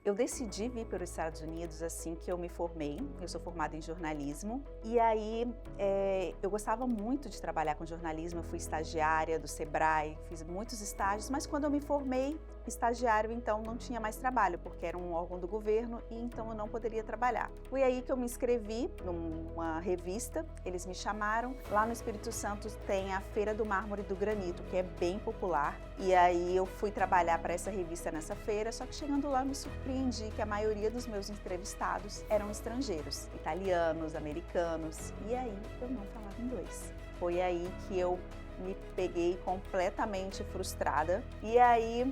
Eu decidi vir para os Estados Unidos assim que eu me formei. Eu sou formada em jornalismo e aí eu gostava muito de trabalhar com jornalismo. Eu fui estagiária do Sebrae, fiz muitos estágios, mas quando eu me formei, estagiário, então não tinha mais trabalho, porque era um órgão do governo e então eu não poderia trabalhar. Foi aí que eu me inscrevi numa revista, eles me chamaram. Lá no Espírito Santo tem a Feira do Mármore e do Granito, que é bem popular, e aí eu fui trabalhar para essa revista nessa feira, só que chegando lá eu me surpreendi que a maioria dos meus entrevistados eram estrangeiros, italianos, americanos, e aí eu não falava inglês. Foi aí que eu me peguei completamente frustrada. E aí,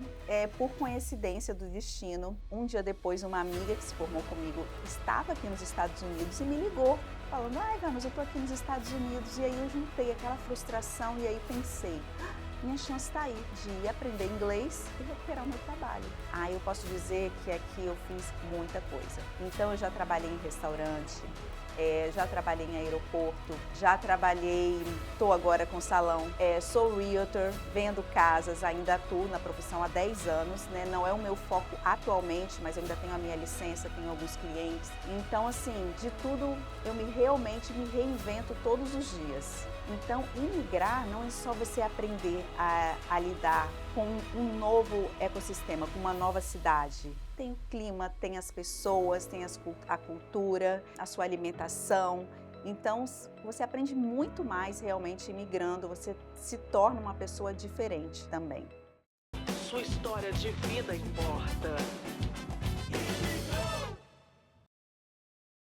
por coincidência do destino, um dia depois, uma amiga que se formou comigo estava aqui nos Estados Unidos e me ligou, falando: ai, Vanus, eu tô aqui nos Estados Unidos. E aí eu juntei aquela frustração e aí pensei: minha chance está aí de ir aprender inglês e recuperar o meu trabalho. Eu posso dizer que aqui eu fiz muita coisa. Então eu já trabalhei em restaurante, já trabalhei em aeroporto, já trabalhei, estou agora com salão, sou realtor, vendo casas, ainda atuo na profissão há 10 anos, né? Não é o meu foco atualmente, mas eu ainda tenho a minha licença, tenho alguns clientes. Então, assim, de tudo eu realmente me reinvento todos os dias. Então, imigrar não é só você aprender a lidar com um novo ecossistema, com uma nova cidade. Tem o clima, tem as pessoas, tem a cultura, a sua alimentação. Então, você aprende muito mais realmente imigrando, você se torna uma pessoa diferente também. Sua história de vida importa.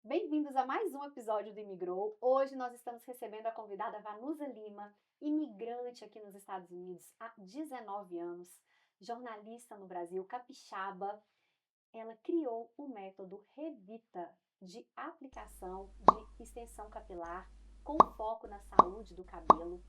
Bem-vindos a mais um episódio do Imigrou. Hoje nós estamos recebendo a convidada Vanusa Lima, imigrante aqui nos Estados Unidos há 19 anos, jornalista no Brasil, capixaba. Ela criou o método Revita de aplicação de extensão capilar com foco na saúde do cabelo,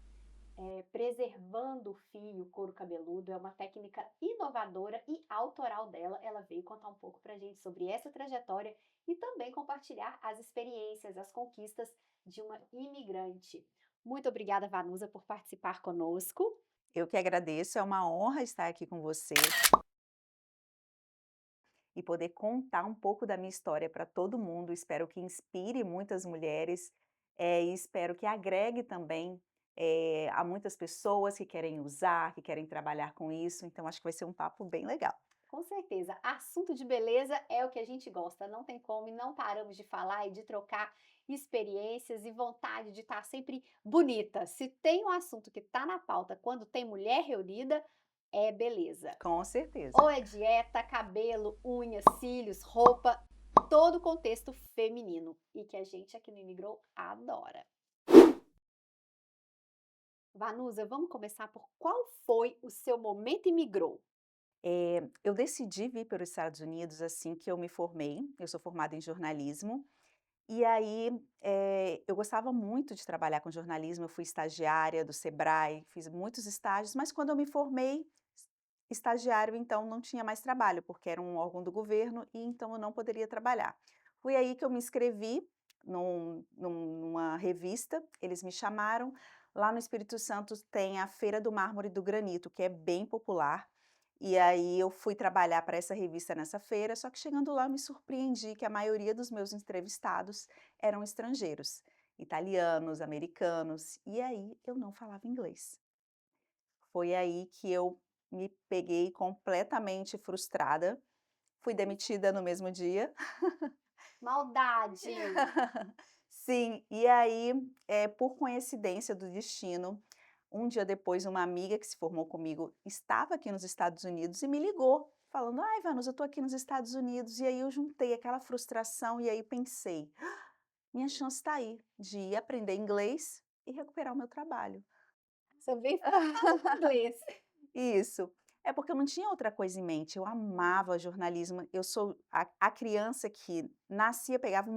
preservando o fio, o couro cabeludo. É uma técnica inovadora e autoral dela. Ela veio contar um pouco pra gente sobre essa trajetória e também compartilhar as experiências, as conquistas de uma imigrante. Muito obrigada, Vanusa, por participar conosco. Eu que agradeço, é uma honra estar aqui com você e poder contar um pouco da minha história para todo mundo. Espero que inspire muitas mulheres, e espero que agregue também a muitas pessoas que querem usar, que querem trabalhar com isso. Então, acho que vai ser um papo bem legal. Com certeza, assunto de beleza é o que a gente gosta, não tem como e não paramos de falar e de trocar experiências e vontade de estar sempre bonita. Se tem um assunto que está na pauta quando tem mulher reunida, é beleza. Com certeza. Ou é dieta, cabelo, unhas, cílios, roupa, todo o contexto feminino e que a gente aqui no Imigrou adora. Vanusa, vamos começar por qual foi o seu momento imigrou? Eu decidi vir para os Estados Unidos assim que eu me formei. Eu sou formada em jornalismo. E aí, eu gostava muito de trabalhar com jornalismo. Eu fui estagiária do Sebrae, fiz muitos estágios, mas quando eu me formei, estagiário, então não tinha mais trabalho, porque era um órgão do governo e então eu não poderia trabalhar. Foi aí que eu me inscrevi numa revista, eles me chamaram. Lá no Espírito Santo tem a Feira do Mármore e do Granito, que é bem popular. E aí eu fui trabalhar para essa revista nessa feira, só que chegando lá eu me surpreendi que a maioria dos meus entrevistados eram estrangeiros, italianos, americanos, e aí eu não falava inglês. Foi aí que eu me peguei completamente frustrada, fui demitida no mesmo dia. Maldade! Sim, e aí, por coincidência do destino, um dia depois, uma amiga que se formou comigo estava aqui nos Estados Unidos e me ligou, falando: ai, Vanus, eu tô aqui nos Estados Unidos. E aí eu juntei aquela frustração e aí pensei: minha chance está aí de ir aprender inglês e recuperar o meu trabalho. Você veio focada no inglês. Isso. É porque eu não tinha outra coisa em mente. Eu amava jornalismo. Eu sou a criança que nascia, pegava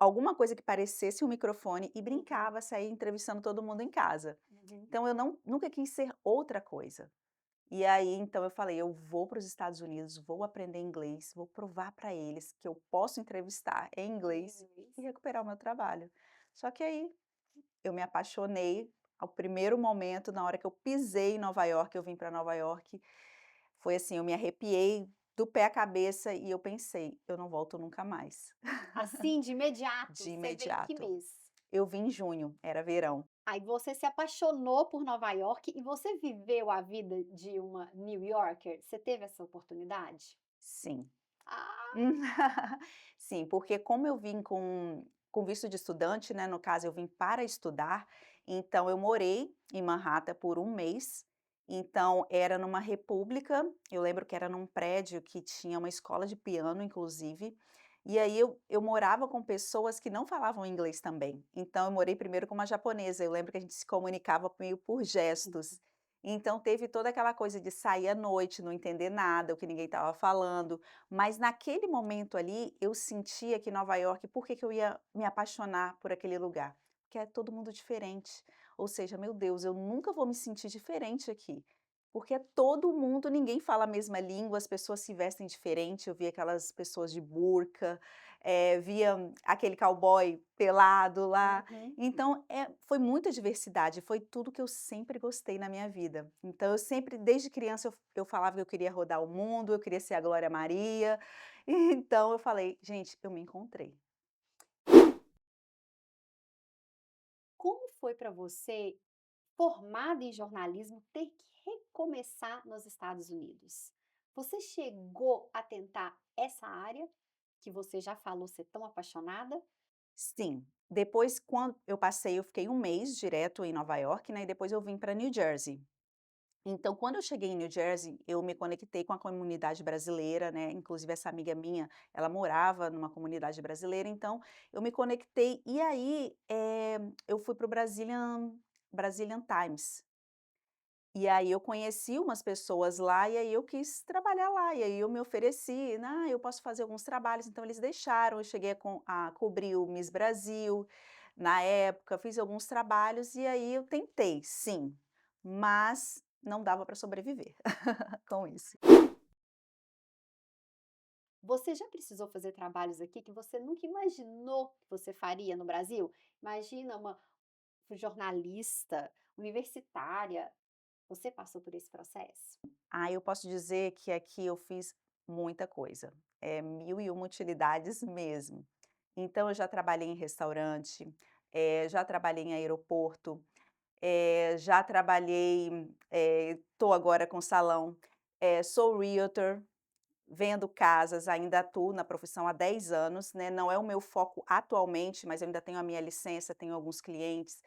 alguma coisa que parecesse um microfone e Uhum, brincava, saía entrevistando todo mundo em casa. uhum. Então eu nunca quis ser outra coisa. E aí, então eu falei: "Eu vou para os Estados Unidos, vou aprender inglês, vou provar para eles que eu posso entrevistar em Em inglês inglês. e recuperar o meu trabalho". Só que aí eu me apaixonei ao primeiro momento, na hora que eu pisei em Nova York. Eu vim para Nova York, foi assim, eu me arrepiei do pé à cabeça e eu pensei: "Eu não volto nunca mais", Assim, de imediato, de você veio que imediato. mês? Eu vim em junho, era verão. Aí você se apaixonou por Nova York e você viveu a vida de uma New Yorker? Você teve essa oportunidade? Sim. Ah, Sim, porque como eu vim com visto de estudante, né, no caso eu vim para estudar, então eu morei em Manhattan por um mês, então era numa república, eu lembro que era num prédio que tinha uma escola de piano inclusive, e aí eu morava com pessoas que não falavam inglês também, então eu morei primeiro com uma japonesa, eu lembro que a gente se comunicava meio por gestos, então teve toda aquela coisa de sair à noite, não entender nada, o que ninguém estava falando, mas naquele momento ali, eu sentia que Nova York por que que eu ia me apaixonar por aquele lugar? Porque é todo mundo diferente, ou seja, meu Deus, eu nunca vou me sentir diferente aqui, porque é todo mundo, ninguém fala a mesma língua, as pessoas se vestem diferente, eu via aquelas pessoas de burca, via aquele cowboy pelado lá, uhum. então foi muita diversidade, foi tudo que eu sempre gostei na minha vida. Então eu sempre, desde criança, eu falava que eu queria rodar o mundo, eu queria ser a Glória Maria, então eu falei: "Gente, eu me encontrei". Como foi para você, formada em jornalismo, ter que recomeçar nos Estados Unidos? Você chegou a tentar essa área que você já falou ser tão apaixonada? Sim, depois quando eu fiquei um mês direto em Nova York, né, e depois eu vim para New Jersey. Então, quando eu cheguei em New Jersey, eu me conectei com a comunidade brasileira, né, inclusive essa amiga minha, ela morava numa comunidade brasileira, então eu me conectei e aí, eu fui para o Brazilian Times. E aí eu conheci umas pessoas lá, e aí eu quis trabalhar lá, e aí eu me ofereci, "Ah, eu posso fazer alguns trabalhos", então eles deixaram, eu cheguei a cobrir o Miss Brasil, na época, fiz alguns trabalhos, e aí eu tentei, sim, mas não dava para sobreviver com isso. Você já precisou fazer trabalhos aqui que você nunca imaginou que você faria no Brasil? Imagina uma jornalista, universitária. Você passou por esse processo? Ah, eu posso dizer que aqui eu fiz muita coisa, é 1001 utilidades mesmo. Então eu já trabalhei em restaurante, já trabalhei em aeroporto, já trabalhei, estou agora com salão, sou realtor, vendo casas, ainda atuo na profissão há 10 anos, né, não é o meu foco atualmente, mas eu ainda tenho a minha licença, tenho alguns clientes.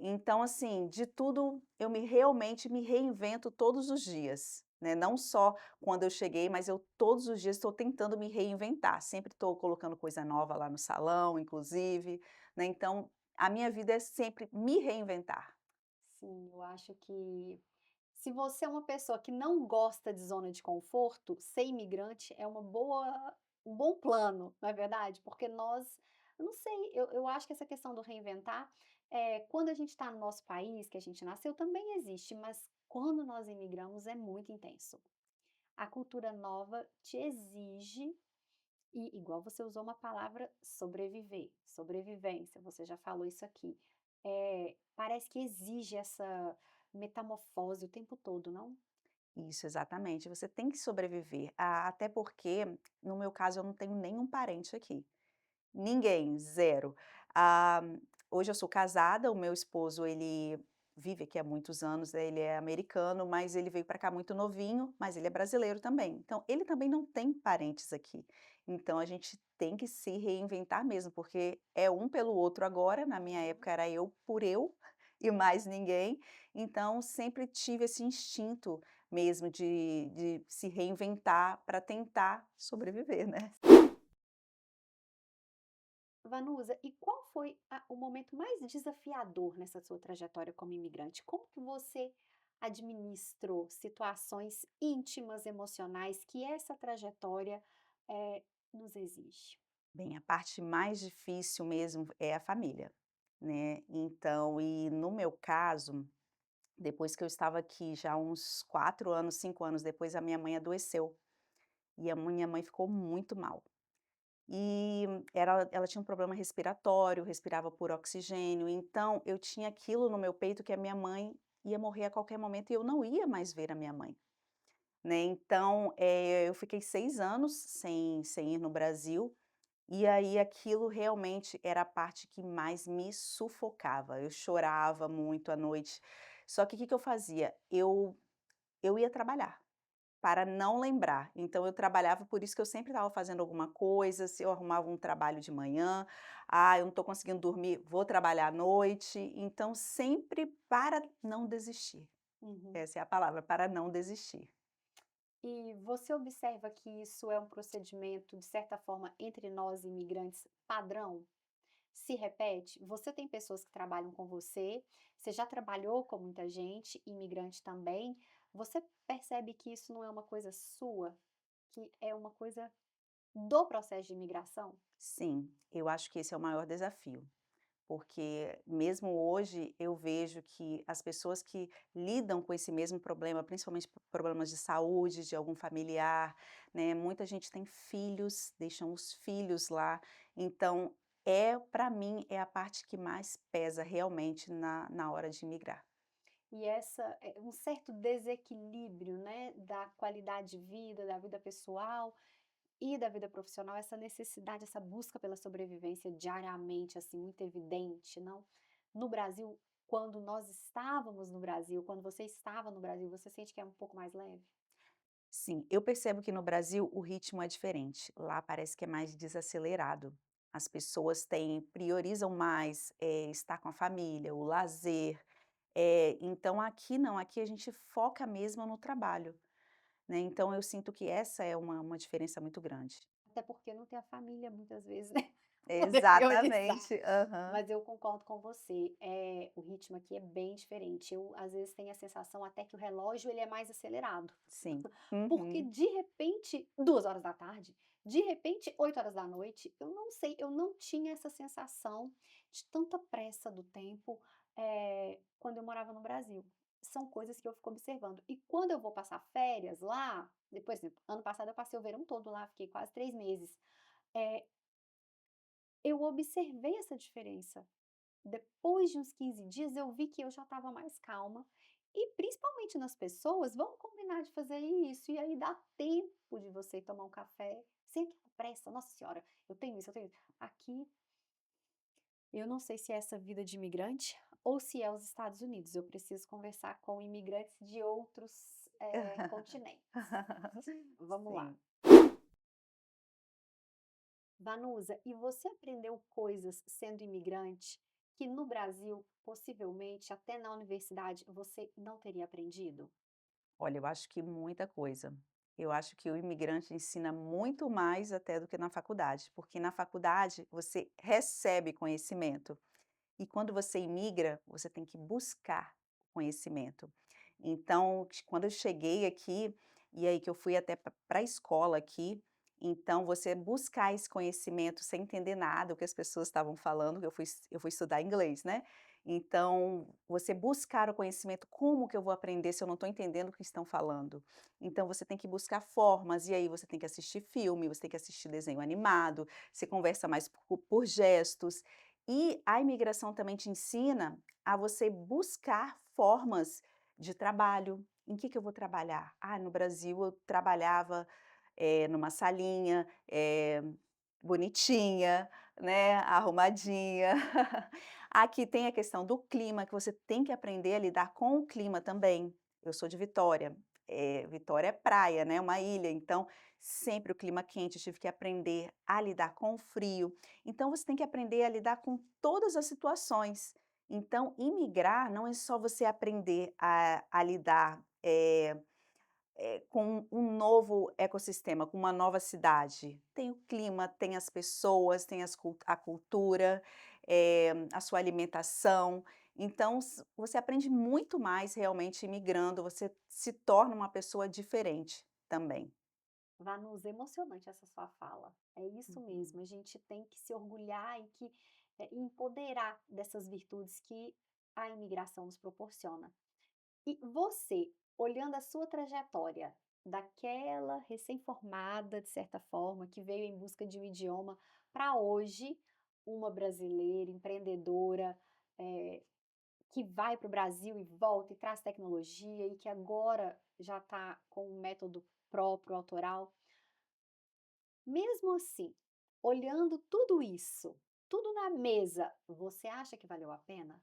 Então assim, de tudo eu realmente me reinvento todos os dias, né, não só quando eu cheguei, mas eu todos os dias estou tentando me reinventar, sempre estou colocando coisa nova lá no salão, inclusive, né, então a minha vida é sempre me reinventar. Sim, eu acho que se você é uma pessoa que não gosta de zona de conforto, ser imigrante é um bom plano, não é verdade? Porque nós, eu não sei, eu acho que essa questão do reinventar, quando a gente está no nosso país, que a gente nasceu, também existe, mas quando nós imigramos é muito intenso. A cultura nova te exige, e igual você usou uma palavra, sobreviver, sobrevivência, você já falou isso aqui. Parece que exige essa metamorfose o tempo todo, não? Isso, exatamente, você tem que sobreviver, até porque, no meu caso, eu não tenho nenhum parente aqui. Ninguém, zero. Ah, hoje eu sou casada, o meu esposo ele vive aqui há muitos anos, né, ele é americano, mas ele veio para cá muito novinho, mas ele é brasileiro também. Então, ele também não tem parentes aqui. Então, a gente tem que se reinventar mesmo, porque é um pelo outro agora, na minha Uhum. época era eu por eu e mais ninguém. Então, sempre tive esse instinto mesmo de se reinventar para tentar sobreviver, né. Vanusa, e qual foi o momento mais desafiador nessa sua trajetória como imigrante? Como que você administrou situações íntimas, emocionais que essa trajetória nos exige? Bem, a parte mais difícil mesmo é a família, né. Então, e no meu caso, depois que eu estava aqui já há uns 4 anos, 5 anos depois, a minha mãe adoeceu, e a minha mãe ficou muito mal. E ela tinha um problema respiratório, respirava por oxigênio, então eu tinha aquilo no meu peito que a minha mãe ia morrer a qualquer momento e eu não ia mais ver a minha mãe. né. Então, eu fiquei 6 anos sem ir no Brasil, e aí aquilo realmente era a parte que mais me sufocava. Eu chorava muito à noite. Só que o que que eu fazia? Eu ia trabalhar. Para não lembrar. Então eu trabalhava, por isso que eu sempre estava fazendo alguma coisa, se eu arrumava um trabalho de manhã, eu não estou conseguindo dormir, vou trabalhar à noite, então sempre para não desistir. Uhum. Essa é a palavra, para não desistir. E você observa que isso é um procedimento, de certa forma, entre nós imigrantes padrão? Se repete? Você tem pessoas que trabalham com você já trabalhou com muita gente, imigrante também. Você percebe que isso não é uma coisa sua, que é uma coisa do processo de imigração? Sim, eu acho que esse é o maior desafio, porque mesmo hoje eu vejo que as pessoas que lidam com esse mesmo problema, principalmente problemas de saúde, de algum familiar, né, muita gente tem filhos, deixam os filhos lá, então para mim, é a parte que mais pesa realmente na hora de imigrar. E essa é um certo desequilíbrio, né, da qualidade de vida, da vida pessoal e da vida profissional, essa necessidade, essa busca pela sobrevivência diariamente, assim, muito evidente, não? No Brasil, quando nós estávamos no Brasil, quando você estava no Brasil, você sente que é um pouco mais leve? Sim, eu percebo que no Brasil o ritmo é diferente. Lá parece que é mais desacelerado. As pessoas priorizam mais estar com a família, o lazer. Então aqui não, aqui a gente foca mesmo no trabalho, né? Então eu sinto que essa é uma diferença muito grande. Até porque não tem a família muitas vezes, né, pra poder priorizar. Exatamente. Aham. Mas eu concordo com você, o ritmo aqui é bem diferente. Eu, às vezes, tenho a sensação até que o relógio ele é mais acelerado. Sim. Porque Uhum. de repente, 2 horas da tarde, de repente 8 horas da noite, eu não sei, eu não tinha essa sensação de tanta pressa do tempo, quando eu morava no Brasil. São coisas que eu fico observando. E quando eu vou passar férias lá, depois, por exemplo, ano passado eu passei o verão todo lá, fiquei quase 3 meses. Eh, eu observei essa diferença. Depois de uns 15 dias, eu vi que eu já estava mais calma e principalmente nas pessoas, vamos combinar de fazer isso, e aí dá tempo de você tomar um café, sem aquela pressa, nossa senhora, eu tenho isso, eu tenho isso. Aqui, eu não sei se é essa vida de imigrante ou se é os Estados Unidos, eu preciso conversar com imigrantes de outros, continentes. Vamos lá. Sim. Vanusa, e você aprendeu coisas sendo imigrante que no Brasil, possivelmente, até na universidade, você não teria aprendido? Olha, eu acho que muita coisa. Eu acho que o imigrante ensina muito mais até do que na faculdade, porque na faculdade você recebe conhecimento e quando você imigra, você tem que buscar conhecimento. Então, quando eu cheguei aqui, e aí que eu fui até para a escola aqui, então você buscar esse conhecimento sem entender nada o que as pessoas estavam falando, que eu fui estudar inglês, né? Então, você buscar o conhecimento, como que eu vou aprender se eu não estou entendendo o que estão falando? Então, você tem que buscar formas, e aí você tem que assistir filme, você tem que assistir desenho animado, você conversa mais por gestos. E a imigração também te ensina a você buscar formas de trabalho. Em que eu vou trabalhar? No Brasil eu trabalhava, numa salinha, bonitinha, né, arrumadinha. Aqui tem a questão do clima, que você tem que aprender a lidar com o clima também. Eu sou de Vitória, Vitória é praia, né, uma ilha, então sempre o clima quente, eu tive que aprender a lidar com o frio. Então você tem que aprender a lidar com todas as situações. Então imigrar não é só você aprender a lidar, com um novo ecossistema, com uma nova cidade. Tem o clima, tem as pessoas, tem a cultura, a sua alimentação. Então, você aprende muito mais realmente imigrando, você se torna uma pessoa diferente também. Vanusa, emocionante essa sua fala. É isso mesmo, Uhum. a gente tem que se orgulhar e que empoderar dessas virtudes que a imigração nos proporciona. E você, olhando a sua trajetória, daquela recém-formada, de certa forma, que veio em busca de um idioma, para hoje, uma brasileira empreendedora, que vai para o Brasil e volta e traz tecnologia e que agora já está com um método próprio, autoral. Mesmo assim, olhando tudo isso, tudo na mesa, você acha que valeu a pena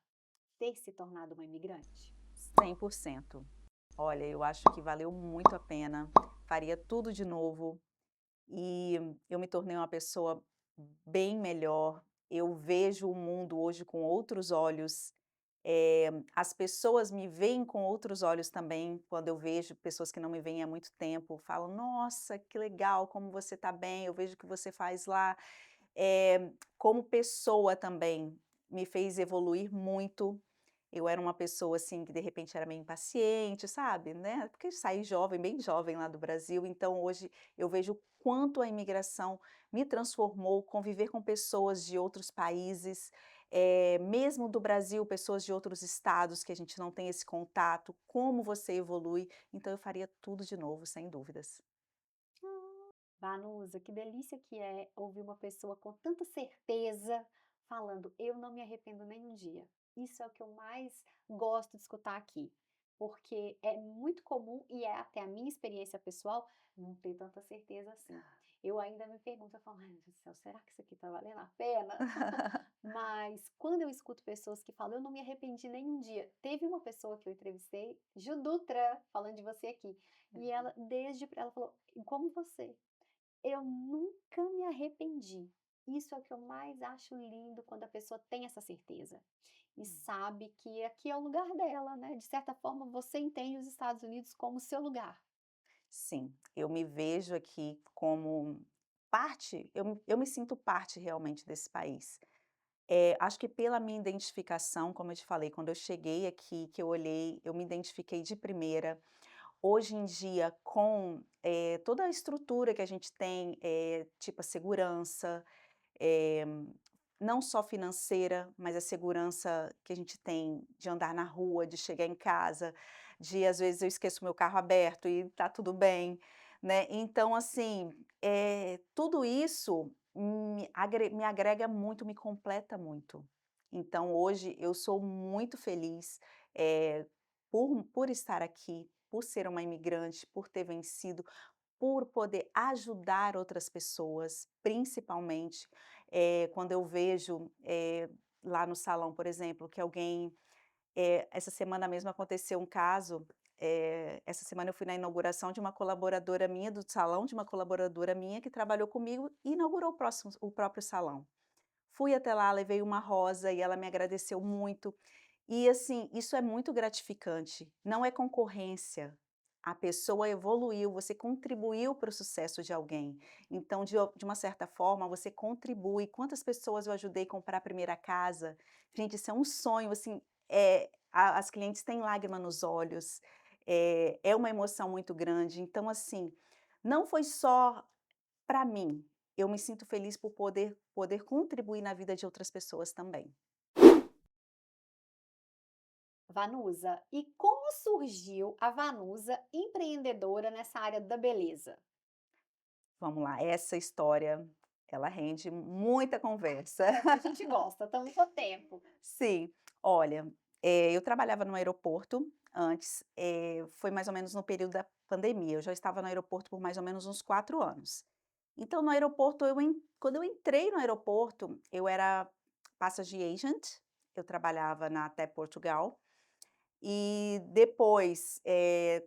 ter se tornado uma imigrante? 100%. Olha, eu acho que valeu muito a pena, faria tudo de novo e eu me tornei uma pessoa bem melhor. Eu vejo o mundo hoje com outros olhos. As pessoas me veem com outros olhos também, quando eu vejo pessoas que não me veem há muito tempo, falam: "Nossa, que legal, como você está bem, eu vejo o que você faz lá". Como pessoa também, me fez evoluir muito. Eu era uma pessoa, assim, que de repente era meio impaciente, sabe, né, porque saí jovem, bem jovem lá do Brasil, então hoje eu vejo o quanto a imigração me transformou, conviver com pessoas de outros países, mesmo do Brasil, pessoas de outros estados que a gente não tem esse contato, como você evolui, então eu faria tudo de novo, sem dúvidas. Vanusa, que delícia que é ouvir uma pessoa com tanta certeza falando: "Eu não me arrependo nem um dia". Isso é o que eu mais gosto de escutar aqui, porque é muito comum e é até a minha experiência pessoal não ter tanta certeza assim. Eu ainda me pergunto, eu falo: "Ai, meu Deus do céu, será que isso aqui tá valendo a pena?". Mas quando eu escuto pessoas que falam: "Eu não me arrependi nem um dia". Teve uma pessoa que eu entrevistei, Ju Dutra, falando de você aqui, e ela ela falou: "Como você". Eu nunca me arrependi. Isso é o que eu mais acho lindo quando a pessoa tem essa certeza e sabe que aqui é o lugar dela, né? De certa forma, você entende os Estados Unidos como seu lugar. Sim, eu me vejo aqui como parte, eu me sinto parte realmente desse país. Acho que pela minha identificação, como eu te falei, quando eu cheguei aqui, que eu olhei, eu me identifiquei de primeira. Hoje em dia, com, toda a estrutura que a gente tem, tipo a segurança, eh, não só financeira, mas a segurança que a gente tem de andar na rua, de chegar em casa, de às vezes eu esqueço meu carro aberto e tá tudo bem, né. Então assim, tudo isso me agrega muito, me completa muito. Então hoje eu sou muito feliz, por estar aqui, por ser uma imigrante, por ter vencido, por poder ajudar outras pessoas, principalmente, quando eu vejo, lá no salão, por exemplo, que alguém essa semana mesmo aconteceu um caso, essa semana eu fui na inauguração de uma colaboradora minha, do salão de uma colaboradora minha que trabalhou comigo e inaugurou o próprio salão. Fui até lá, levei uma rosa e ela me agradeceu muito. E assim, isso é muito gratificante, não é concorrência. A pessoa evoluiu, você contribuiu para o sucesso de alguém. Então, de uma certa forma, você contribui. Quantas pessoas eu ajudei a comprar a primeira casa? Gente, isso é um sonho, assim, as clientes têm lágrima nos olhos, é uma emoção muito grande. Então, assim, não foi só para mim, eu me sinto feliz por poder contribuir na vida de outras pessoas também. Vanusa, e como surgiu a Vanusa empreendedora nessa área da beleza? Vamos lá, essa história, ela rende muita conversa. Conta, a gente gosta, estamos com tempo. Sim, olha, eu trabalhava no aeroporto antes, foi mais ou menos no período da pandemia, eu já estava no aeroporto por mais ou menos uns 4 anos. Então no aeroporto quando eu entrei no aeroporto, eu era Passage Agent, eu trabalhava na TAP Portugal. E depois,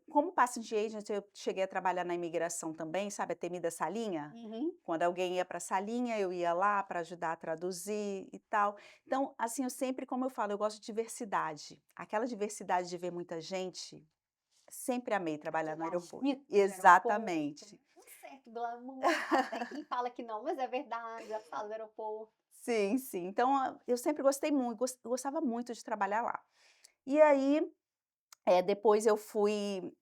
como passenger agent, eu cheguei a trabalhar na imigração também, sabe, a temida salinha? Uhum. Quando alguém ia para a salinha, eu ia lá para ajudar a traduzir e tal. Então, assim, eu sempre, como eu falo, eu gosto de diversidade. Aquela diversidade de ver muita gente, sempre amei trabalhar no Aquele aeroporto. agito de aeroporto, Exatamente. um certo glamour, até quem fala que não, mas é verdade, a sala do aeroporto. Sim, sim. Então, eu sempre gostei muito, gostava muito de trabalhar lá. E aí, depois eu fui,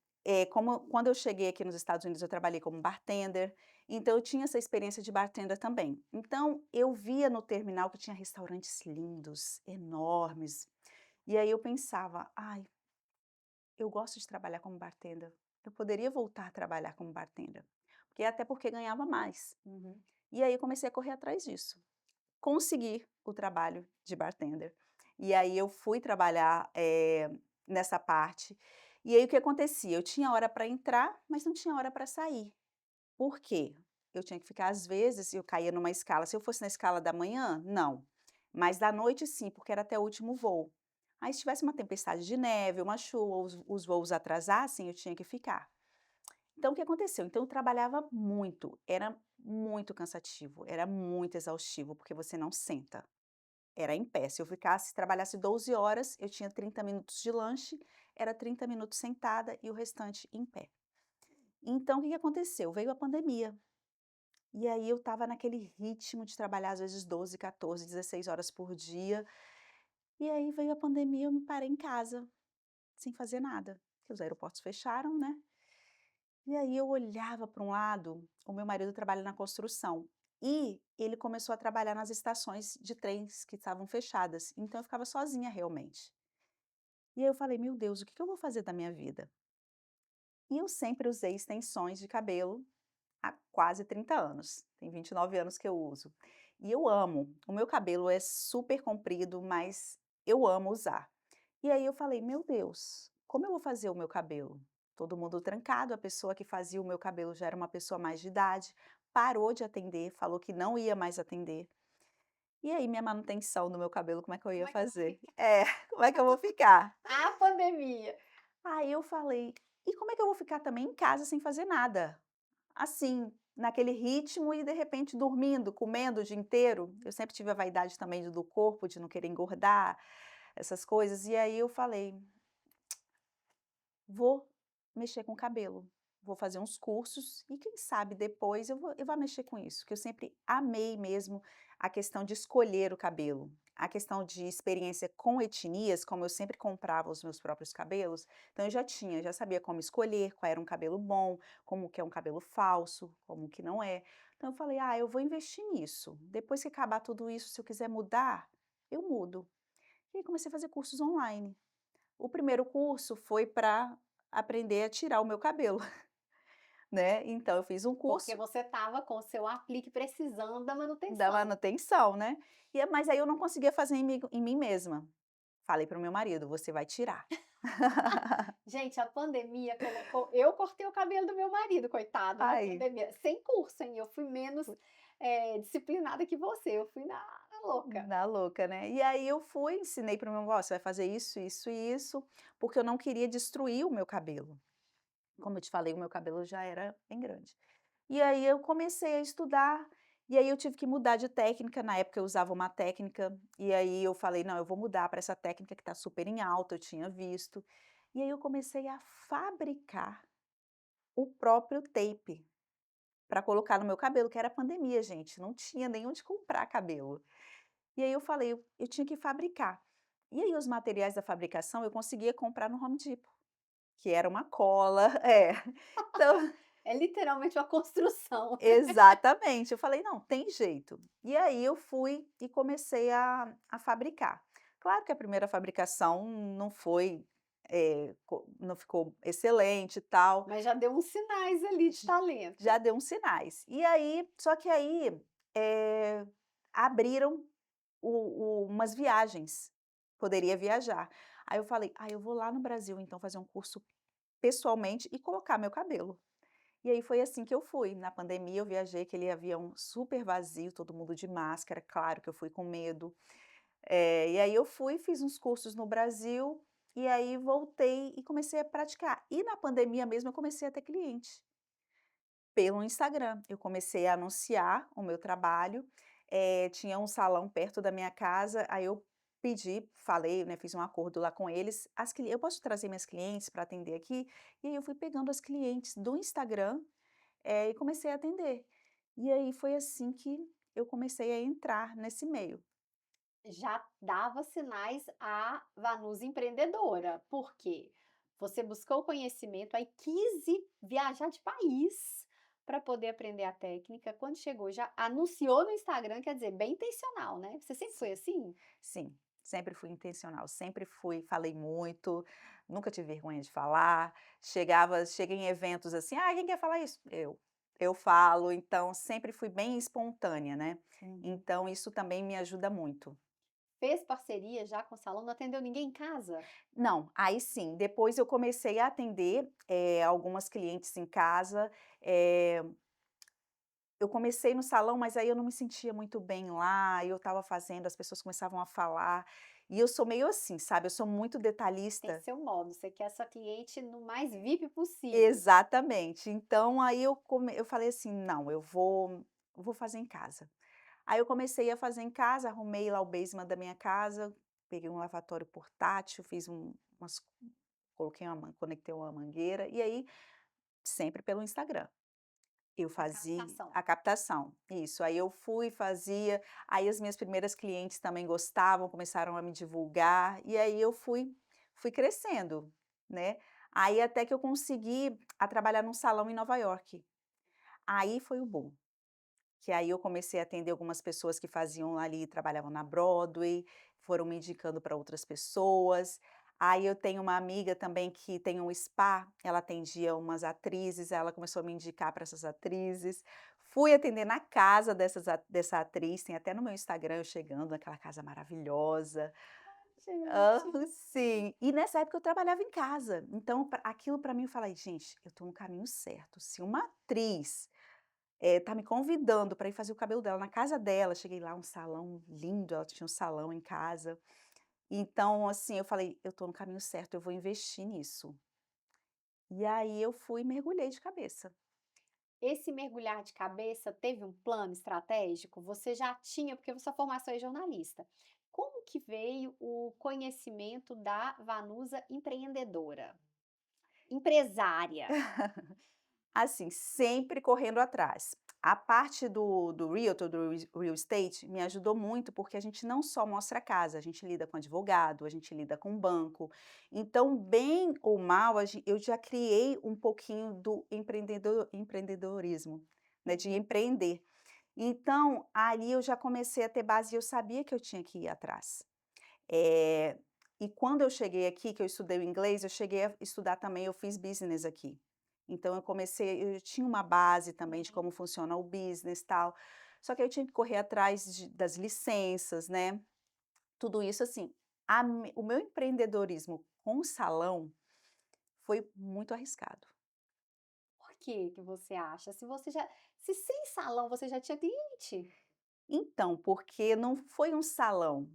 quando eu cheguei aqui nos Estados Unidos, eu trabalhei como bartender, então eu tinha essa experiência de bartender também. Então, eu via no terminal que tinha restaurantes lindos, enormes, e aí eu pensava: "Ai, eu gosto de trabalhar como bartender, eu poderia voltar a trabalhar como bartender", até porque ganhava mais. Uhum. E aí eu comecei a correr atrás disso. Consegui o trabalho de bartender. E aí eu fui trabalhar, nessa parte. E aí o que acontecia? Eu tinha hora para entrar, mas não tinha hora para sair. Por quê? Eu tinha que ficar às vezes eu caía numa escala, se eu fosse na escala da manhã, não, mas da noite sim, porque era até o último voo. Aí se tivesse uma tempestade de neve, uma chuva, os voos atrasassem, eu tinha que ficar. Então o que aconteceu? Então eu trabalhava muito, era muito cansativo, era muito exaustivo, porque você não senta, era em pé. Se eu ficasse trabalhasse 12 horas, eu tinha 30 minutos de lanche, era 30 minutos sentada e o restante em pé. Então o que que aconteceu? Veio a pandemia. E aí eu estava naquele ritmo de trabalhar às vezes 12, 14, 16 horas por dia, e aí veio a pandemia, eu me parei em casa, sem fazer nada, porque os aeroportos fecharam, né. E aí eu olhava para um lado, o meu marido trabalha na construção, e ele começou a trabalhar nas estações de trens que estavam fechadas, então eu ficava sozinha realmente. E aí eu falei: "Meu Deus, o que que eu vou fazer da minha vida?". E eu sempre usei extensões de cabelo há quase 30 anos, tem 29 anos que eu uso. E eu amo, o meu cabelo é super comprido, mas eu amo usar. E aí eu falei: "Meu Deus, como eu vou fazer o meu cabelo?". Todo mundo trancado, a pessoa que fazia o meu cabelo já era uma pessoa mais de idade, parou de atender, falou que não ia mais atender. E aí minha manutenção do meu cabelo, como é que eu Como ia é que eu vou fazer? ficar? É, como é que eu vou ficar? A pandemia. Aí eu falei: "E como é que eu vou ficar também em casa sem fazer nada?". Assim, naquele ritmo e de repente dormindo, comendo o dia inteiro. Eu sempre tive a vaidade também do corpo, de não querer engordar, essas coisas. E aí eu falei: "Vou mexer com o cabelo, vou fazer uns cursos e quem sabe depois eu vá mexer com isso", que eu sempre amei mesmo a questão de escolher o cabelo. A questão de experiência com etnias, como eu sempre comprava os meus próprios cabelos, então eu já sabia como escolher, qual era um cabelo bom, como que é um cabelo falso, como que não é. Então eu falei: "Ah, eu vou investir nisso, depois que acabar tudo isso, se eu quiser mudar, eu mudo". E aí comecei a fazer cursos online. O primeiro curso foi para aprender a tirar o meu cabelo, né, então eu fiz um Porque curso você estava com o seu aplique precisando da da manutenção. manutenção, né, mas aí eu não conseguia fazer em mim mesma. Falei para o meu marido: "Você vai tirar". Gente, a pandemia colocou eu cortei o cabelo do meu marido, coitado, na Aí, pandemia, sem curso, hein, eu fui menos, disciplinada que você, eu fui na louca. na louca, né. E aí eu fui, ensinei para o meu: "Ó, você vai fazer isso, isso e isso", porque eu não queria destruir o meu cabelo. Como eu te falei, o meu cabelo já era bem grande. E aí eu comecei a estudar, e aí eu tive que mudar de técnica, na época eu usava uma técnica, e aí eu falei: "Não, eu vou mudar para essa técnica que está super em alta", eu tinha visto. E aí eu comecei a fabricar o próprio tape, para colocar no meu cabelo, que era pandemia, gente, não tinha nem onde comprar cabelo. E aí eu falei: "Eu tinha que fabricar". E aí os materiais da fabricação eu conseguia comprar no Home Depot, que era uma cola é. Então É literalmente uma construção. exatamente. Eu falei: "Não, tem jeito". E aí eu fui e comecei a fabricar. Claro que a primeira fabricação não foi, não ficou excelente e tal, Mas já deu uns sinais ali de j já talento. deu uns sinais. E aí só que aí, eh, abriram umas viagens, poderia viajar. Aí eu falei: "Ah, eu vou lá no Brasil então fazer um curso pessoalmente e colocar meu cabelo". E aí foi assim que eu fui. Na pandemia eu viajei aquele avião super vazio, todo mundo de máscara, claro que eu fui com medo. E aí eu fui, fiz uns cursos no Brasil, e aí voltei e comecei a praticar. E na pandemia mesmo eu comecei a ter cliente, pelo Instagram. Eu comecei a anunciar o meu trabalho, tinha um salão perto da minha casa, aí eu pedi, falei, né, fiz um acordo lá com eles, "Eu posso trazer minhas clientes para atender aqui?". E aí eu fui pegando as clientes do Instagram e comecei a atender. E aí foi assim que eu comecei a entrar nesse meio. Já dava sinais a Vanusa empreendedora, por quê? Você buscou conhecimento, aí quis ir viajar de país para poder aprender a técnica. Quando chegou, já anunciou no Instagram, quer dizer, bem intencional, né? Você sempre Si foi assim? sim, sempre fui intencional, sempre fui falei muito, nunca tive vergonha de falar, cheguei em eventos assim: "Ah, quem quer falar isso?". Eu falo, então sempre fui bem espontânea, né. Uhum. Então isso também me ajuda muito. fez parceria já com o salão? Não atendeu ninguém em casa? Não, aí sim, depois eu comecei a atender, algumas clientes em casa, eh, eu comecei no salão, mas aí eu não me sentia muito bem lá, eu estava fazendo, as pessoas começavam a falar, e eu sou meio assim, sabe, eu sou muito Tem detalhista. seu modo, você quer sua cliente no mais VIP possível. Exatamente. Então aí eu falei assim: "Não, eu vou fazer em casa". Aí eu comecei a fazer em casa, arrumei lá o basement da minha casa, peguei um lavatório portátil, fiz umas coloquei conectei uma mangueira, e aí sempre pelo Instagram. Eu A fazia captação. a captação, isso. Aí eu fui, fazia, aí as minhas primeiras clientes também gostavam, começaram a me divulgar, e aí eu fui crescendo, né. Aí até que eu consegui a trabalhar num salão em Nova York. Aí foi o boom, que aí eu comecei a atender algumas pessoas que faziam ali, trabalhavam na Broadway, foram me indicando para outras pessoas. Aí eu tenho uma amiga também que tem um spa, ela atendia umas atrizes, ela começou a me indicar para essas atrizes. Fui atender na casa dessa atriz, tem até no meu Instagram eu chegando naquela casa maravilhosa. Gente. Sim. E nessa época eu trabalhava em casa, então aquilo para mim eu falei: "Gente, eu estou no caminho certo, se uma atriz tá me convidando para ir fazer o cabelo dela na casa dela", cheguei lá, um salão lindo, ela tinha um salão em casa. Então, assim, eu falei: "Eu estou no caminho certo, eu vou investir nisso". E aí eu fui e mergulhei de cabeça. Esse mergulhar de cabeça teve um plano estratégico? Você já tinha, porque sua formação é jornalista. Como que veio o conhecimento da Vanusa empreendedora? Empresária? Assim, sempre correndo atrás. A parte do realtor, do real estate, me ajudou muito, porque a gente não só mostra a casa, a gente lida com advogado, a gente lida com banco. Então, bem ou mal, eu já criei um pouquinho do empreendedorismo, né, de Uhum. empreender. Então, ali eu já comecei a ter base e eu sabia que eu tinha que ir atrás. Eh, e quando eu cheguei aqui, que eu estudei o inglês, eu cheguei a estudar também, eu fiz business aqui. Então eu tinha uma base também de Uhum. como funciona o business, tal. Só que eu tinha que correr atrás das licenças, né, tudo isso assim, o meu empreendedorismo com o salão foi muito arriscado. Por que você acha? Se sem salão você já tinha cliente? Então, porque não foi um salão.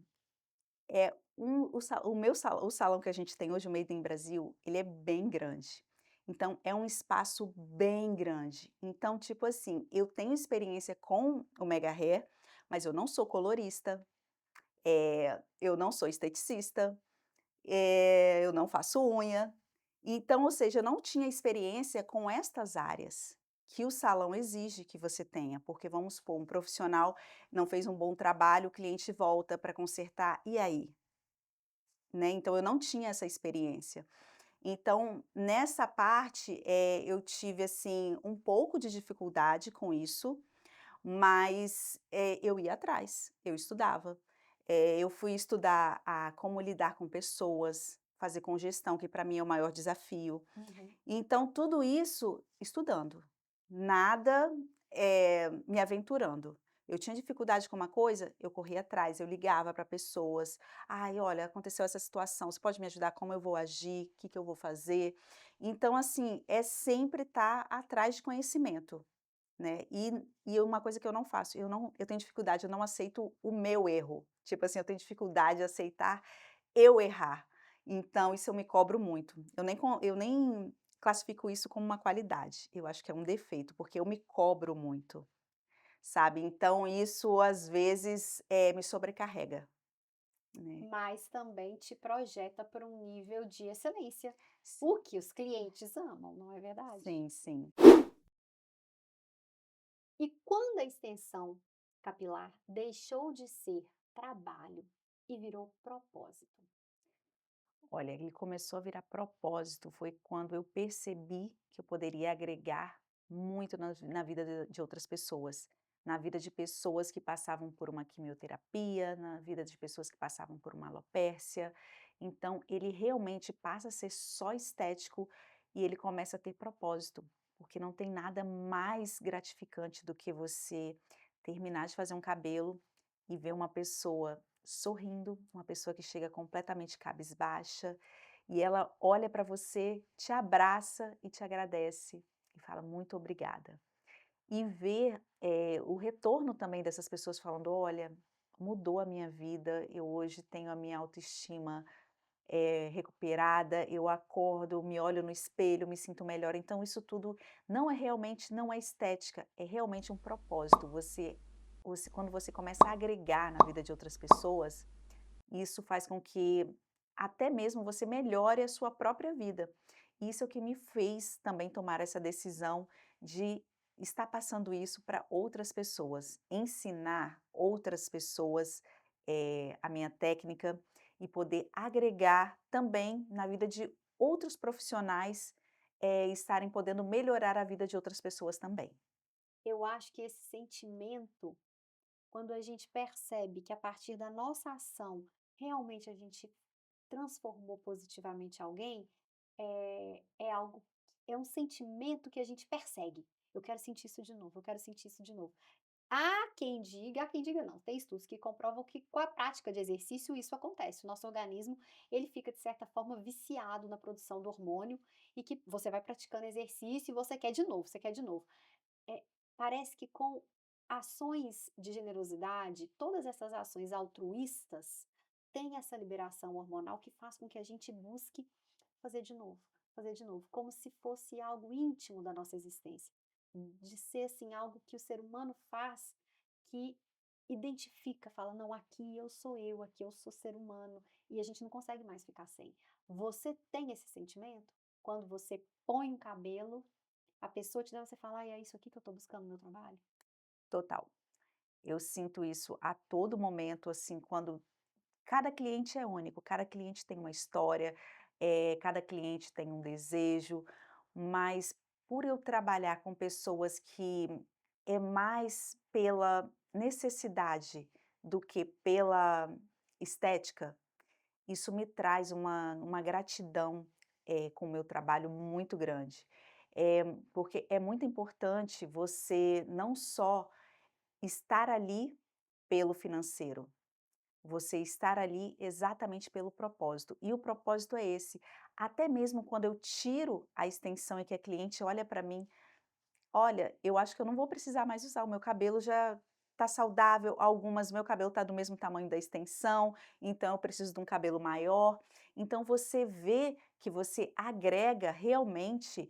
O salão que a gente tem hoje, o Made in Brasil, ele é bem grande. Então é um espaço bem grande. Então, tipo assim, eu tenho experiência com o mega hair, mas eu não sou colorista, eu não sou esteticista, eu não faço unha. Então, ou seja, eu não tinha experiência com estas áreas, que o salão exige que você tenha, porque vamos supor, um profissional não fez um bom trabalho, o cliente volta para consertar, e aí? Né, então eu não tinha essa experiência. Então, nessa parte, eu tive, assim, um pouco de dificuldade com isso, mas, eu ia atrás, eu estudava. Eu fui estudar a como lidar com pessoas, fazer congestão, que para mim é o maior desafio. Uhum. Então tudo isso estudando, nada, me aventurando. Eu tinha dificuldade com uma coisa, eu corria atrás, eu ligava para pessoas: "Ai, olha, aconteceu essa situação, você pode me ajudar? Como eu vou agir? O que que eu vou fazer?". Então, assim, é sempre estar atrás de conhecimento, né. E uma coisa que eu não faço, eu tenho dificuldade, eu não aceito o meu erro. Tipo assim, eu tenho dificuldade de aceitar eu errar. Então isso eu me cobro muito. Eu nem classifico isso como uma qualidade, eu acho que é um defeito, porque eu me cobro muito, sabe. Então isso às vezes, me sobrecarrega, né. Mas também te projeta para um nível de excelência, Si o que os clientes amam, não é verdade? sim, sim. E quando a extensão capilar deixou de ser trabalho e virou propósito? Olha, ele começou a virar propósito, foi quando eu percebi que eu poderia agregar muito na vida de outras pessoas, na vida de pessoas que passavam por uma quimioterapia, na vida de pessoas que passavam por uma alopécia. Então, ele realmente passa a ser só estético e ele começa a ter propósito, porque não tem nada mais gratificante do que você terminar de fazer um cabelo e ver uma pessoa sorrindo, uma pessoa que chega completamente cabisbaixa, e ela olha para você, te abraça e te agradece, e fala: "Muito obrigada". E ver, o retorno também dessas pessoas falando: "Olha, mudou a minha vida, eu hoje tenho a minha autoestima, recuperada, eu acordo, me olho no espelho, me sinto melhor". Então isso tudo não é estética, é realmente um propósito. Você quando você começa a agregar na vida de outras pessoas, isso faz com que até mesmo você melhore a sua própria vida. Isso é o que me fez também tomar essa decisão de estar passando isso para outras pessoas, ensinar outras pessoas, a minha técnica e poder agregar também na vida de outros profissionais, estarem podendo melhorar a vida de outras pessoas também. Eu acho que esse sentimento, quando a gente percebe que a partir da nossa ação, realmente a gente transformou positivamente alguém, é algo, é um sentimento que a gente persegue. Eu quero sentir isso de novo, eu quero sentir isso de novo. Há quem diga não, tem estudos que comprovam que com a prática de exercício isso acontece. O nosso organismo, ele fica de certa forma viciado na produção do hormônio e que você vai praticando exercício e você quer de novo, você quer de novo. Eh, Parece que com ações de generosidade, todas essas ações altruístas têm essa liberação hormonal que faz com que a gente busque fazer de novo, como se fosse algo íntimo da nossa existência, de ser assim algo que o ser humano faz, que identifica, fala, não, aqui eu sou eu, aqui eu sou ser humano, e a gente não consegue mais ficar sem. Você tem esse sentimento? Quando você põe um cabelo, a pessoa te dá, você fala: "Ai, é isso aqui que eu estou buscando no meu trabalho"? Total. Eu sinto isso a todo momento, assim, quando cada cliente é único, cada cliente tem uma história, cada cliente tem um desejo, mas por eu trabalhar com pessoas que é mais pela necessidade do que pela estética, isso me traz uma gratidão, com o meu trabalho muito grande. Porque é muito importante você não só estar ali pelo financeiro, você estar ali exatamente pelo propósito, e o propósito é esse. Até mesmo quando eu tiro a extensão e que a cliente olha para mim: "Olha, eu acho que eu não vou precisar mais usar, o meu cabelo já está saudável", algumas meu cabelo está do mesmo tamanho da extensão, então eu preciso de um cabelo maior. Então você vê que você agrega realmente,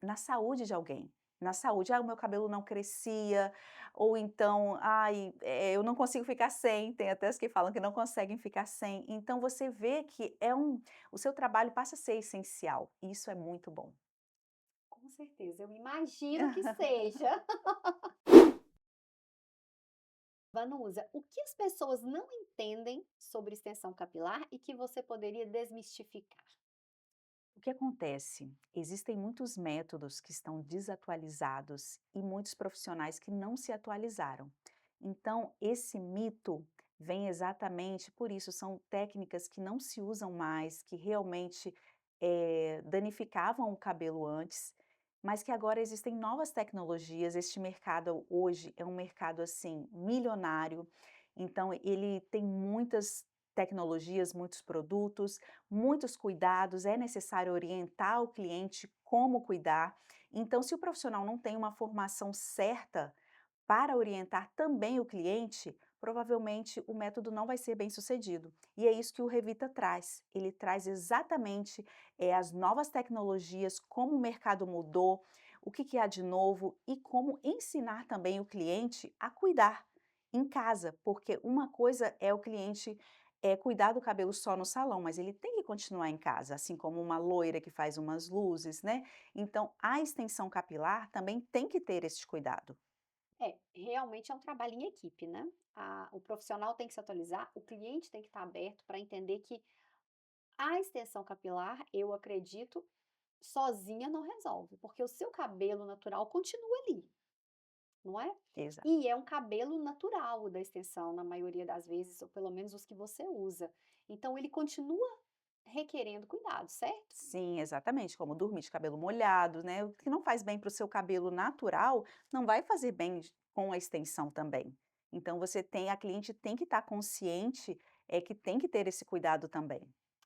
na saúde de alguém, na saúde. "Ah, o meu cabelo não crescia", ou então: "Ai, eu não consigo ficar sem", tem até as que falam que não conseguem ficar sem. Então você vê que o seu trabalho passa a ser essencial, e isso é muito bom. Com certeza, eu imagino que seja. Vanusa, o que as pessoas não entendem sobre extensão capilar e que você poderia desmistificar? O que acontece? Existem muitos métodos que estão desatualizados e muitos profissionais que não se atualizaram. Então, esse mito vem exatamente por isso, são técnicas que não se usam mais, que realmente danificavam o cabelo antes, mas que agora existem novas tecnologias. Este mercado hoje é um mercado assim milionário, então ele tem muitas tecnologias, muitos produtos, muitos cuidados, é necessário orientar o cliente como cuidar. Então, se o profissional não tem uma formação certa para orientar também o cliente, provavelmente o método não vai ser bem sucedido. E é isso que o Revita traz. Ele traz exatamente as novas tecnologias, como o mercado mudou, o que há de novo e como ensinar também o cliente a cuidar em casa, porque uma coisa é o cliente cuidar do cabelo só no salão, mas ele tem que continuar em casa, assim como uma loira que faz umas luzes, né? Então, a extensão capilar também tem que ter esse cuidado. Realmente é um trabalho em equipe, né? O profissional tem que se atualizar, o cliente tem que estar aberto para entender que a extensão capilar, eu acredito, sozinha não resolve, porque o seu cabelo natural continua ali, não é? Exato. E é um cabelo natural da extensão, na maioria das vezes, ou pelo menos os que você usa. Então ele continua requerendo cuidado, certo? Sim, exatamente, como dormir de cabelo molhado, né, o que não faz bem para o seu cabelo natural, não vai fazer bem com a extensão também. Então a cliente tem que estar consciente, que tem que ter esse cuidado também.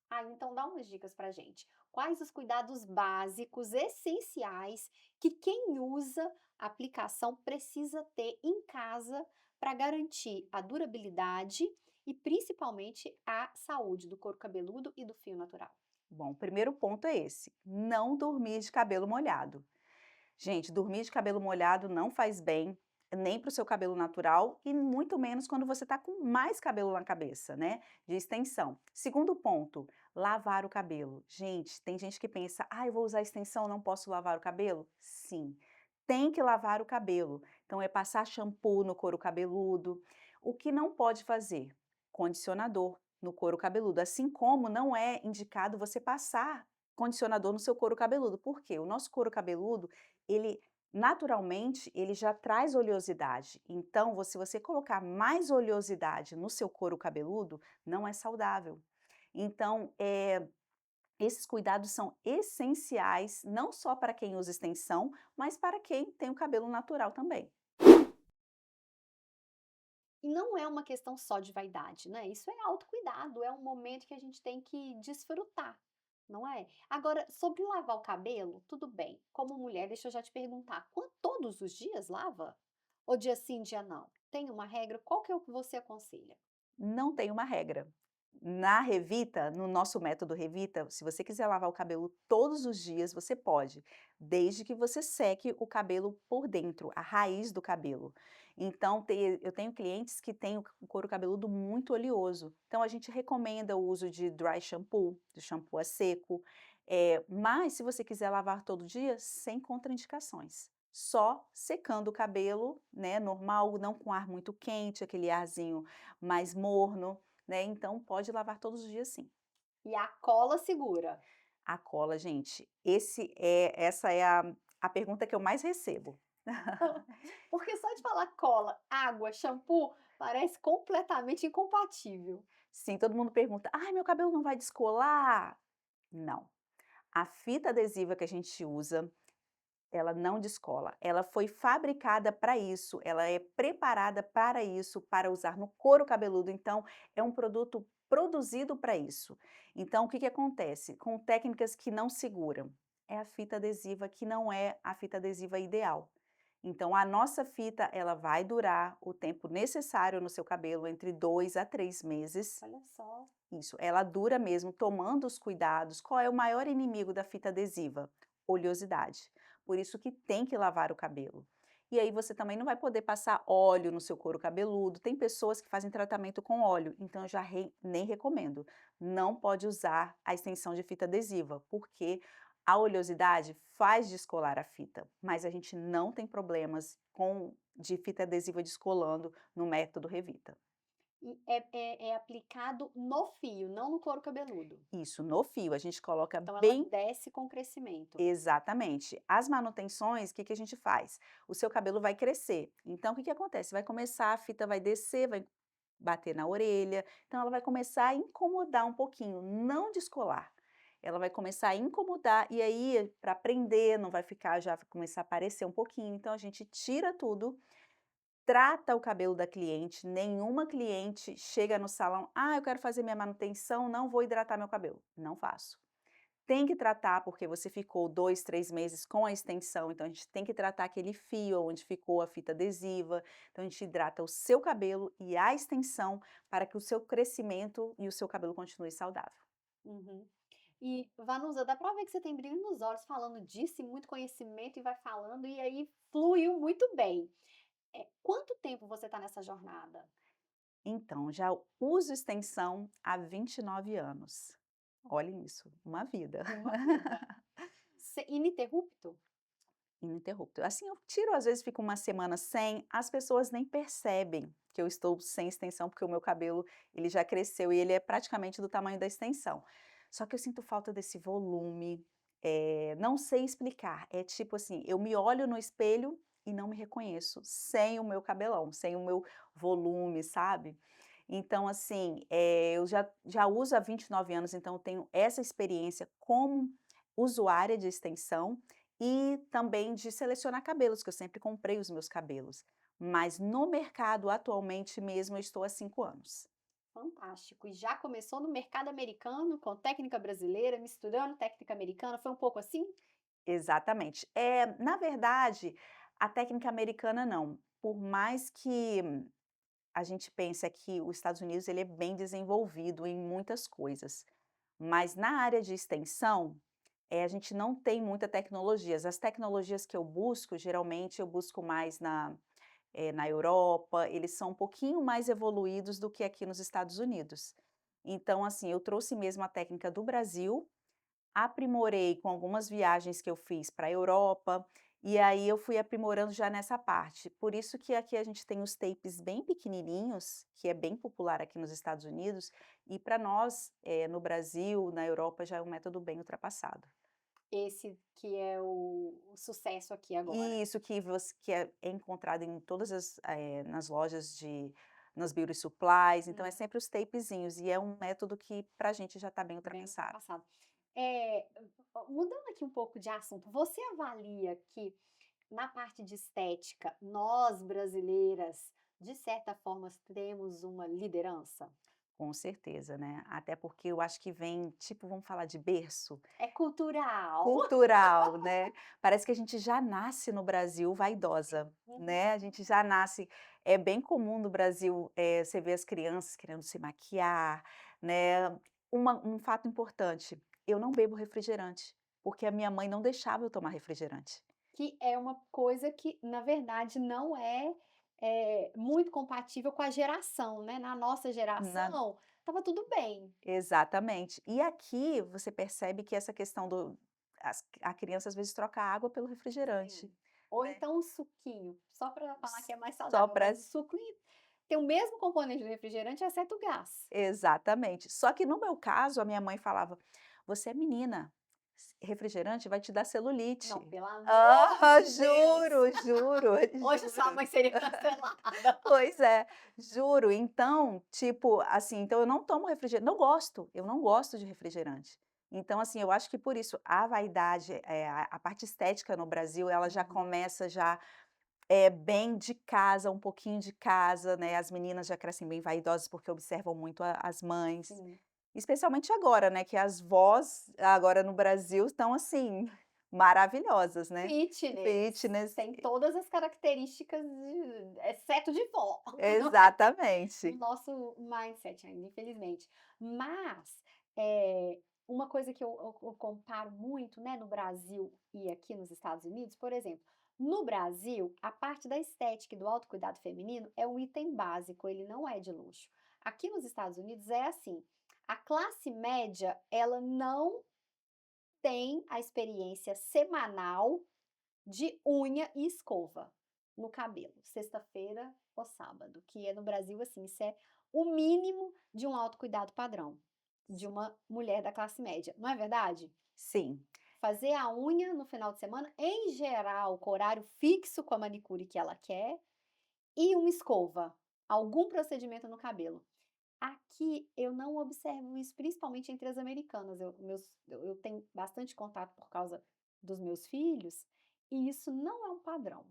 Ah, então dá umas dicas pra gente. Quais os cuidados básicos, essenciais, que quem usa a aplicação precisa ter em casa para garantir a durabilidade e principalmente a saúde do couro cabeludo e do fio natural? Bom, o primeiro ponto é esse: não dormir de cabelo molhado. Gente, dormir de cabelo molhado não faz bem, nem para o seu cabelo natural e muito menos quando você está com mais cabelo na cabeça, né? De extensão. Segundo ponto, lavar o cabelo. Gente, tem gente que pensa, ah, eu vou usar extensão, não posso lavar o cabelo? Sim, tem que lavar o cabelo. Então, é passar shampoo no couro cabeludo. O que não pode fazer? Condicionador no couro cabeludo. Assim como não é indicado você passar condicionador no seu couro cabeludo. Por quê? O nosso couro cabeludo, ele naturalmente, ele já traz oleosidade. Então, se você colocar mais oleosidade no seu couro cabeludo, não é saudável. Então, esses cuidados são essenciais, não só para quem usa extensão, mas para quem tem o cabelo natural também. E não é uma questão só de vaidade, né? Isso é autocuidado, é um momento que a gente tem que desfrutar, não é? Agora, sobre lavar o cabelo, tudo bem. Como mulher, deixa eu já te perguntar, todos os dias lava? Ou dia sim, dia não? Tem uma regra? Qual que é o que você aconselha? Não tem uma regra. Na Revita, no nosso método Revita, se você quiser lavar o cabelo todos os dias, você pode, desde que você seque o cabelo por dentro, a raiz do cabelo. Então, eu tenho clientes que têm o couro cabeludo muito oleoso. Então, a gente recomenda o uso de dry shampoo, de shampoo a seco. Mas, se você quiser lavar todo dia, sem contraindicações. Só secando o cabelo, né, normal, não com ar muito quente, aquele arzinho mais morno, né, então pode lavar todos os dias sim. E a cola segura. A cola, gente, essa é a pergunta que eu mais recebo. Porque só de falar cola, água, shampoo, parece completamente incompatível. Sim, todo mundo pergunta: "Ai, meu cabelo não vai descolar?" Não. A fita adesiva que a gente usa, ela não descola. Ela foi fabricada para isso, ela é preparada para isso, para usar no couro cabeludo, então é um produto produzido para isso. Então o que que acontece? Com técnicas que não seguram, é a fita adesiva que não é a fita adesiva ideal. Então a nossa fita, ela vai durar o tempo necessário no seu cabelo, entre 2 a 3 meses. Olha só. Isso, ela dura mesmo tomando os cuidados. Qual é o maior inimigo da fita adesiva? Oleosidade. Por isso que tem que lavar o cabelo. E aí você também não vai poder passar óleo no seu couro cabeludo. Tem pessoas que fazem tratamento com óleo, então eu já nem recomendo. Não pode usar a extensão de fita adesiva, porque a oleosidade faz descolar a fita, mas a gente não tem problemas de fita adesiva descolando no método Revita. E é aplicado no fio, não no couro cabeludo. Isso, no fio, a gente coloca Então ela bem. desce com crescimento. Exatamente. As manutenções, o que que a gente faz? O seu cabelo vai crescer, então o que que acontece? Vai começar, a fita vai descer, vai bater na orelha, então ela vai começar a incomodar um pouquinho, não descolar. Ela vai começar a incomodar e aí para prender, não vai ficar, já vai começar a aparecer um pouquinho, então a gente tira tudo, trata o cabelo da cliente, nenhuma cliente chega no salão: "Ah, eu quero fazer minha manutenção, não vou hidratar meu cabelo". Não faço. Tem que tratar, porque você ficou 2, 3 meses com a extensão, então a gente tem que tratar aquele fio onde ficou a fita adesiva, então a gente hidrata o seu cabelo e a extensão para que o seu crescimento e o seu cabelo continue saudável. Uhum. E, Vanusa, dá pra ver que você tem brilho nos olhos falando disso e muito conhecimento e vai falando, e aí fluiu muito bem. Quanto tempo você está nessa jornada? Então, já uso extensão há 29 anos. Olhem isso, uma vida. Uma vida. Ininterrupto? Ininterrupto. Assim, eu tiro, às vezes fico uma semana sem, as pessoas nem percebem que eu estou sem extensão, porque o meu cabelo, ele já cresceu e ele é praticamente do tamanho da extensão. Só que eu sinto falta desse volume, não sei explicar, é tipo assim, eu me olho no espelho e não me reconheço, sem o meu cabelão, sem o meu volume, sabe. Então assim, eu já uso há 29 anos, então eu tenho essa experiência como usuária de extensão, e também de selecionar cabelos, que eu sempre comprei os meus cabelos. mas no mercado atualmente mesmo eu estou há 5 anos. Fantástico. E já começou no mercado americano, com técnica brasileira, misturando técnica americana, foi um pouco assim? Exatamente. Na verdade, a técnica americana não, por mais que a gente pense que os Estados Unidos ele é bem desenvolvido em muitas coisas, mas na área de extensão, a gente não tem muita tecnologias. As tecnologias que eu busco, geralmente eu busco mais na Europa, eles são um pouquinho mais evoluídos do que aqui nos Estados Unidos. Então, assim, eu trouxe mesmo a técnica do Brasil, aprimorei com algumas viagens que eu fiz para a Europa, e aí eu fui aprimorando já nessa parte. Por isso que aqui a gente tem os tapes bem pequenininhos, que é bem popular aqui nos Estados Unidos, e para nós, no Brasil, na Europa, já é um método bem ultrapassado. Esse que é o sucesso aqui agora. E isso que é encontrado em todas nas lojas nas beauty supplies, então é Hum, sempre os tapezinhos, e é um método que para a gente já está bem bem ultrapassado. ultrapassado. Eh, Mudando aqui um pouco de assunto, você avalia que na parte de estética, nós brasileiras, de certa forma, temos uma liderança? Com certeza, né, até porque eu acho que vem, tipo, vamos falar de berço? É cultural. Cultural, né. Parece que a gente já nasce no Brasil vaidosa, Uhum. né, a gente já nasce é bem comum no Brasil, você ver as crianças querendo se maquiar, né. Um fato importante, eu não bebo refrigerante, porque a minha mãe não deixava eu tomar refrigerante. Que é uma coisa que, na verdade, não é, muito compatível com a geração, né. Na nossa Na geração, estava tudo bem. Exatamente. E aqui você percebe que essa questão do a criança às vezes troca a água pelo refrigerante, Sim. Ou né. então um suquinho, só para falar que é mais Só saudável, para mas o suco tem o mesmo componente do refrigerante, exceto o gás. Exatamente. Só que no meu caso, a minha mãe falava: "Você é menina, refrigerante vai te dar celulite". Não, pelo amor Ah, de Deus! juro, juro, Hoje sua juro. mãe seria cancelada. Pois é, juro. Então, tipo, assim, então eu não tomo refrigerante, não gosto, eu não gosto de refrigerante. Então, assim, eu acho que por isso a vaidade, a parte estética no Brasil, ela já Uhum, começa já, bem de casa, um pouquinho de casa, né, as meninas já crescem bem vaidosas, porque observam muito a as mães. sim. Especialmente agora, né, que as vós agora no Brasil estão, assim, maravilhosas, né. Fitness, Fitness, tem todas as características exceto de vó, no exatamente. nosso mindset ainda, infelizmente. Mas, eh, uma coisa que eu comparo muito, né, no Brasil e aqui nos Estados Unidos, por exemplo, no Brasil, a parte da estética e do autocuidado feminino é um item básico, ele não é de luxo. Aqui nos Estados Unidos é assim, a classe média, ela não tem a experiência semanal de unha e escova no cabelo, sexta-feira ou sábado, que é no Brasil, assim, isso é o mínimo de um autocuidado padrão, de uma mulher da classe média, não é verdade? Sim, Fazer a unha no final de semana, em geral, com horário fixo com a manicure que ela quer, e uma escova, algum procedimento no cabelo. Aqui eu não observo isso, principalmente entre as americanas. Eu tenho bastante contato por causa dos meus filhos, e isso não é um padrão.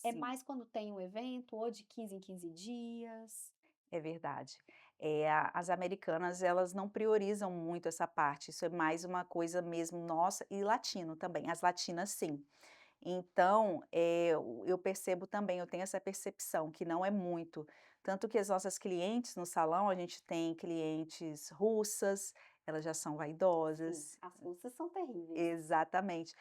É sim. mais quando tem um evento, ou de 15 em 15 dias. É verdade. As americanas, elas não priorizam muito essa parte, isso é mais uma coisa mesmo nossa e latino também, as latinas sim. Então, eu percebo também, eu tenho essa percepção que não é muito, tanto que as nossas clientes no salão, a gente tem clientes russas, elas já são Sim, vaidosas, as russas são terríveis. exatamente.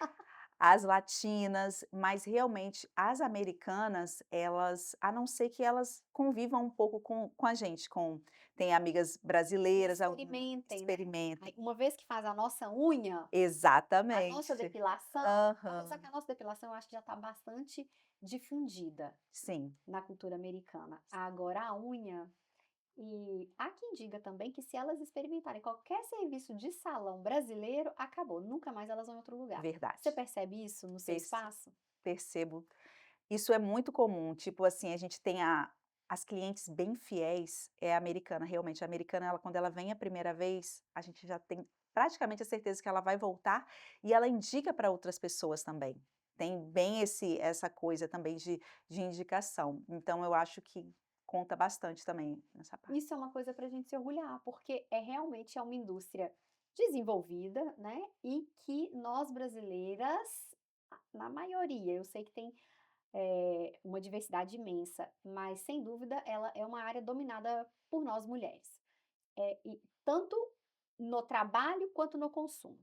As latinas, mas realmente as americanas, elas a não ser que elas convivam um pouco com a gente, tem amigas E brasileiras, algumas experimentem, né. experimentam. Aí, uma vez que faz a nossa unha, a nossa Exatamente. depilação, apesar Aham. que a nossa depilação eu acho que já está bastante difundida Sim, na cultura americana. Agora a unha. E há quem diga também que se elas experimentarem qualquer serviço de salão brasileiro, acabou, nunca mais elas vão em outro lugar. Você verdade. percebe isso no seu Perce espaço? Percebo. Isso é muito comum, tipo assim, a gente tem as clientes bem fiéis, é a americana, realmente, a americana ela quando ela vem a primeira vez, a gente já tem praticamente a certeza que ela vai voltar, e ela indica para outras pessoas também. tem bem essa coisa também de indicação. Então eu acho que conta bastante também nessa parte. Isso é uma coisa para a gente se orgulhar, porque realmente é uma indústria desenvolvida, né? E que nós brasileiras, na maioria, eu sei que tem uma diversidade imensa, mas sem dúvida ela é uma área dominada por nós mulheres. E tanto no trabalho quanto no consumo,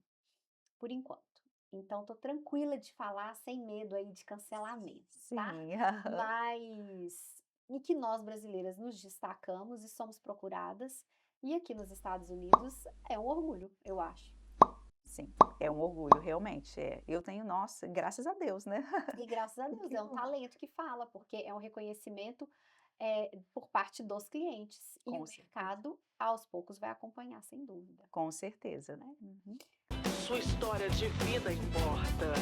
por enquanto. Então, tô tranquila de falar sem medo aí de cancelamento, tá? Sim, aham. Mas em que nós brasileiras nos destacamos e somos procuradas, e aqui nos Estados Unidos é um orgulho, eu acho. Sim, é um orgulho, realmente. Eu tenho, nossa, graças a Deus, né? E graças a Deus, Que é um bom. talento que fala, porque é um reconhecimento por parte dos clientes. E Com o certeza, mercado, aos poucos, vai acompanhar, sem dúvida. com certeza, né? Uhum. Sua história de vida importa.